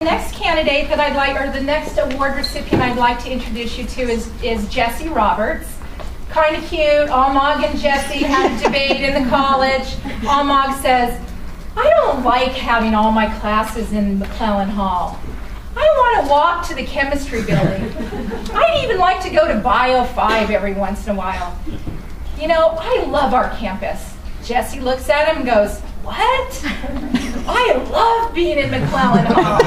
Next candidate that I'd like, or the next award recipient I'd like to introduce you to is Jessie Roberts. Kind of cute. Almog and Jessie had a debate in the college. Almog says, I don't like having all my classes in McClellan Hall. I want to walk to the chemistry building. I'd even like to go to Bio 5 every once in a while. You know, I love our campus. Jessie looks at him and goes, what? I love being in McClellan Hall.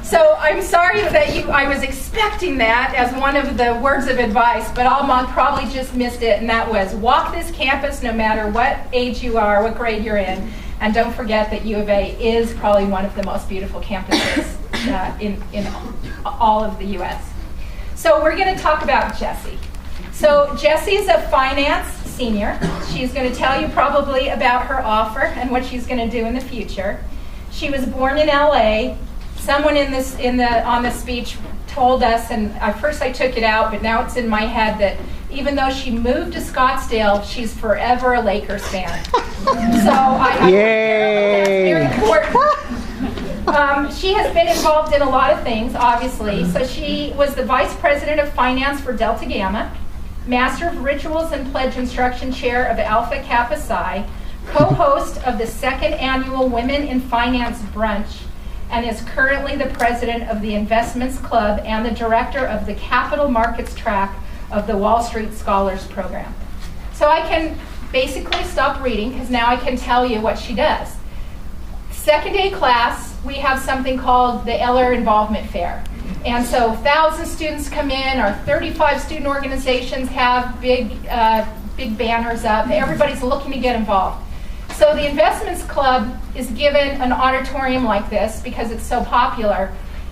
So I'm sorry that I was expecting that as one of the words of advice, but Almog probably just missed it, and that was walk this campus no matter what age you are, what grade you're in, and don't forget that U of A is probably one of the most beautiful campuses in all of the U.S. So we're going to talk about Jessie. So Jessie is a finance senior. She's going to tell you probably about her offer and what she's going to do in the future. She was born in LA. Someone on the speech told us, and at first I took it out, but now it's in my head, that even though she moved to Scottsdale, she's forever a Lakers fan. So Yay! That's very important. She has been involved in a lot of things, obviously. So she was the Vice President of Finance for Delta Gamma, Master of Rituals and Pledge Instruction Chair of Alpha Kappa Psi, co-host of the second annual Women in Finance Brunch, and is currently the president of the Investments Club and the director of the Capital Markets track of the Wall Street Scholars Program. So I can basically stop reading because now I can tell you what she does. Second day class, we have something called the Eller Involvement Fair. And so 1,000 students come in, our 35 student organizations have big banners up. Everybody's looking to get involved. So the Investments Club is given an auditorium like this because it's so popular.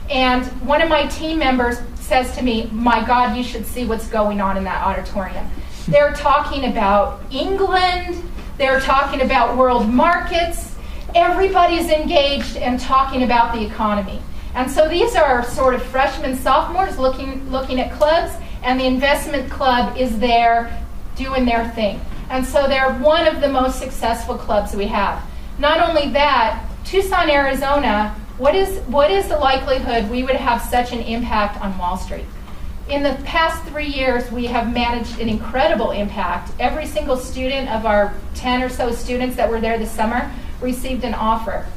And one of my team members says to me, my God, you should see what's going on in that auditorium. They're talking about England. They're talking about world markets. Everybody's engaged and talking about the economy. And so these are sort of freshmen, sophomores looking at clubs, and the Investment Club is there doing their thing. And so they're one of the most successful clubs we have. Not only that, Tucson, Arizona, what is the likelihood we would have such an impact on Wall Street? In the past 3 years, we have managed an incredible impact. Every single student of our 10 or so students that were there this summer received an offer.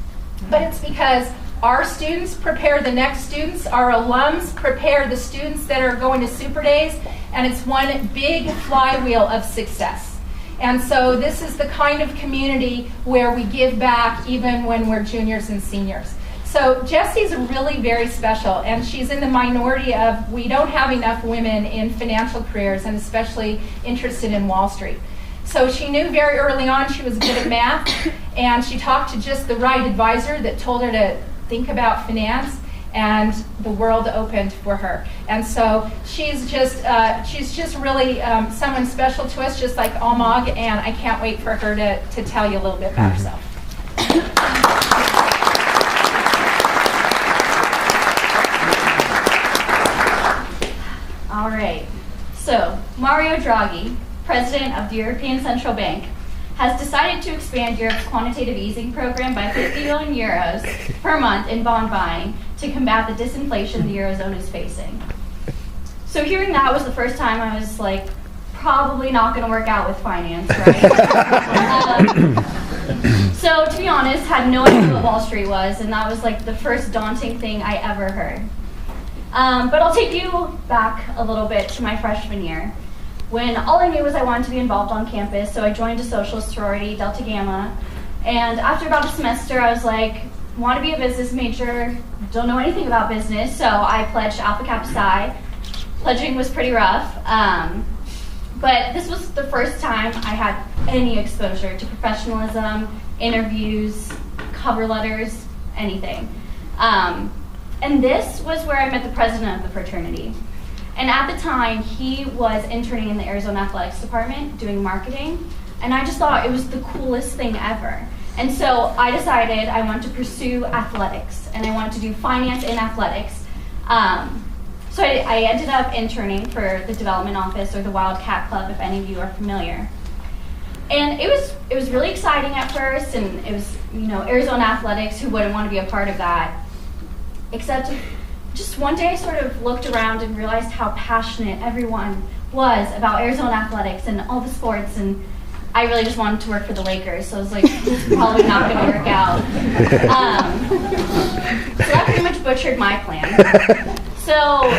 But it's because our students prepare the next students, our alums prepare the students that are going to Super Days, and it's one big flywheel of success. And so this is the kind of community where we give back even when we're juniors and seniors. So Jessie's really very special, and she's in the minority of, we don't have enough women in financial careers, and especially interested in Wall Street. So she knew very early on she was good at math, and she talked to just the right advisor that told her to think about finance, and the world opened for her. And so she's just really someone special to us, just like Almog, and I can't wait for her to tell you a little bit about herself. All right, so Mario Draghi, president of the European Central Bank, has decided to expand Europe's quantitative easing program by 50 billion euros per month in bond buying to combat the disinflation the Eurozone is facing. So hearing that was the first time I was like, probably not going to work out with finance, right? So to be honest, had no idea what Wall Street was, and that was like the first daunting thing I ever heard. But I'll take you back a little bit to my freshman year, when all I knew was I wanted to be involved on campus, so I joined a social sorority, Delta Gamma, and after about a semester I was like, want to be a business major, don't know anything about business, so I pledged Alpha Kappa Psi. Pledging was pretty rough, but this was the first time I had any exposure to professionalism, interviews, cover letters, anything. And this was where I met the president of the fraternity. And at the time, he was interning in the Arizona Athletics Department doing marketing, and I just thought it was the coolest thing ever. And so I decided I wanted to pursue athletics, and I wanted to do finance in athletics. So I ended up interning for the development office, or the Wildcat Club, if any of you are familiar. And it was really exciting at first, and it was, Arizona Athletics, who wouldn't want to be a part of that. except just one day I sort of looked around and realized how passionate everyone was about Arizona athletics and all the sports, and I really just wanted to work for the Lakers, so I was like, this is probably not going to work out. So that pretty much butchered my plan. So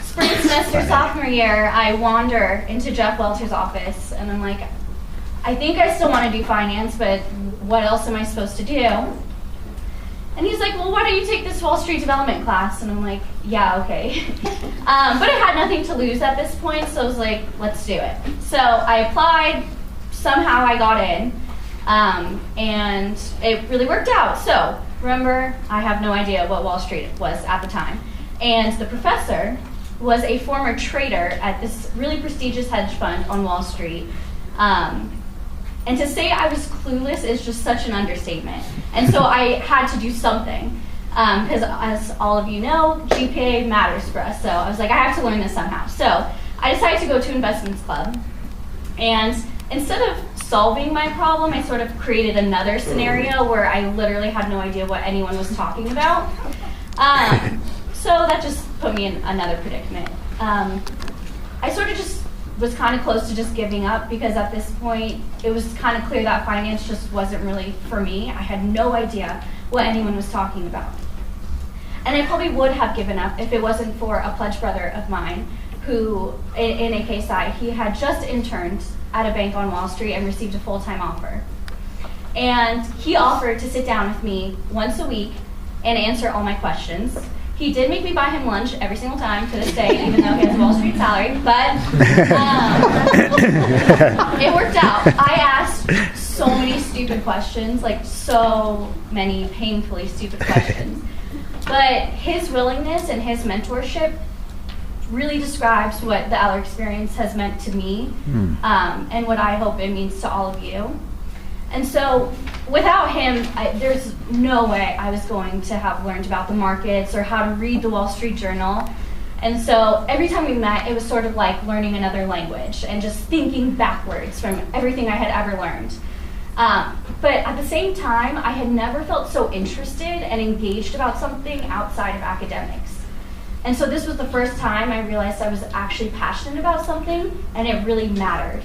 spring semester, sophomore year, I wander into Jeff Welter's office, and I'm like, I think I still want to do finance, but what else am I supposed to do? And he's like, well, why don't you take this Wall Street development class? And I'm like, yeah, okay. But I had nothing to lose at this point, so I was like, let's do it. So I applied, somehow I got in, and it really worked out. So remember, I have no idea what Wall Street was at the time. And the professor was a former trader at this really prestigious hedge fund on Wall Street. And to say I was clueless is just such an understatement. And so I had to do something. Because as all of you know, GPA matters for us. So I was like, I have to learn this somehow. So I decided to go to Investments Club. And instead of solving my problem, I sort of created another scenario where I literally had no idea what anyone was talking about. So that just put me in another predicament. I sort of just was kind of close to just giving up, because at this point it was kind of clear that finance just wasn't really for me. I had no idea what anyone was talking about. And I probably would have given up if it wasn't for a pledge brother of mine who, in AKSI, he had just interned at a bank on Wall Street and received a full-time offer. And he offered to sit down with me once a week and answer all my questions. He did make me buy him lunch every single time to this day, even though he has a Wall Street salary, but it worked out. I asked so many stupid questions, like so many painfully stupid questions. But his willingness and his mentorship really describes what the Eller experience has meant to me, and what I hope it means to all of you. And so without him, there's no way I was going to have learned about the markets or how to read the Wall Street Journal. And so every time we met, it was sort of like learning another language and just thinking backwards from everything I had ever learned. But at the same time, I had never felt so interested and engaged about something outside of academics. And so this was the first time I realized I was actually passionate about something and it really mattered.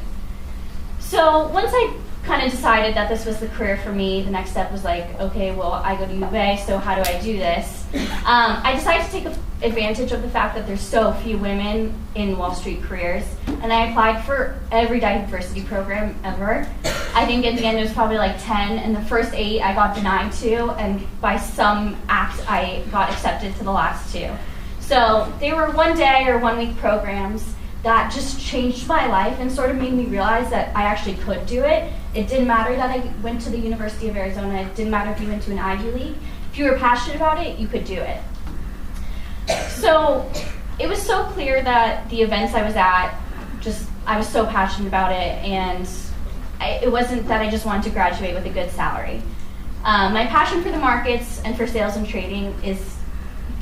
So once I kind of decided that this was the career for me, the next step was like, okay, well, I go to U of A, so how do I do this? I decided to take advantage of the fact that there's so few women in Wall Street careers, and I applied for every diversity program ever. I think in the end it was probably like 10, and the first 8 I got denied to, and by some act I got accepted to the last 2. So they were 1 day or 1 week programs that just changed my life and sort of made me realize that I actually could do it. It didn't matter that I went to the University of Arizona. It didn't matter if you went to an Ivy League. If you were passionate about it, you could do it. So it was so clear that the events I was at, I was so passionate about it, and it wasn't that I just wanted to graduate with a good salary. My passion for the markets and for sales and trading is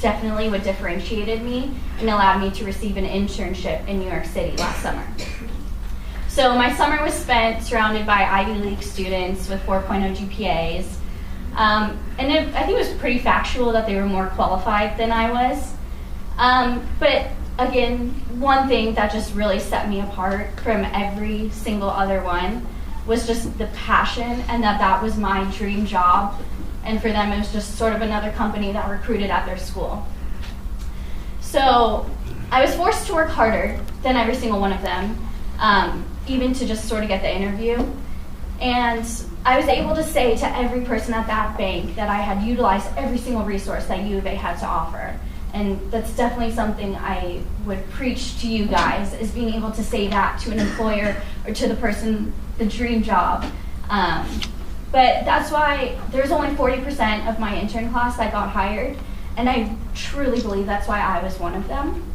definitely what differentiated me and allowed me to receive an internship in New York City last summer. So my summer was spent surrounded by Ivy League students with 4.0 GPAs. I think it was pretty factual that they were more qualified than I was. But again, one thing that just really set me apart from every single other one was just the passion, and that was my dream job. And for them, it was just sort of another company that recruited at their school. So I was forced to work harder than every single one of them, even to just sort of get the interview. And I was able to say to every person at that bank that I had utilized every single resource that U of A had to offer. And that's definitely something I would preach to you guys, is being able to say that to an employer or to the person, the dream job. But that's why there's only 40% of my intern class that got hired, and I truly believe that's why I was one of them.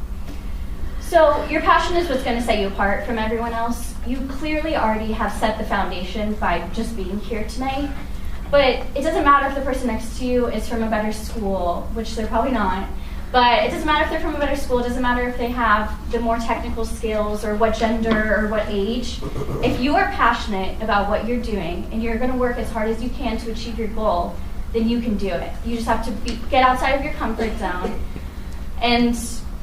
So your passion is what's going to set you apart from everyone else. You clearly already have set the foundation by just being here tonight, but it doesn't matter if the person next to you is from a better school, which they're probably not. But it doesn't matter if they're from a better school, it doesn't matter if they have the more technical skills or what gender or what age. If you are passionate about what you're doing and you're going to work as hard as you can to achieve your goal, then you can do it. You just have to get outside of your comfort zone and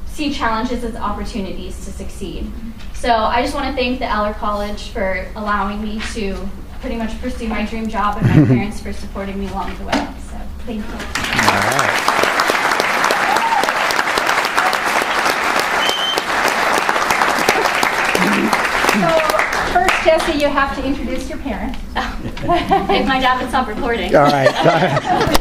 see challenges as opportunities to succeed. So I just want to thank the Eller College for allowing me to pretty much pursue my dream job, and my parents for supporting me along the way. So thank you. All right. So first, Jesse, you have to introduce your parents. If my dad would stop recording. All right.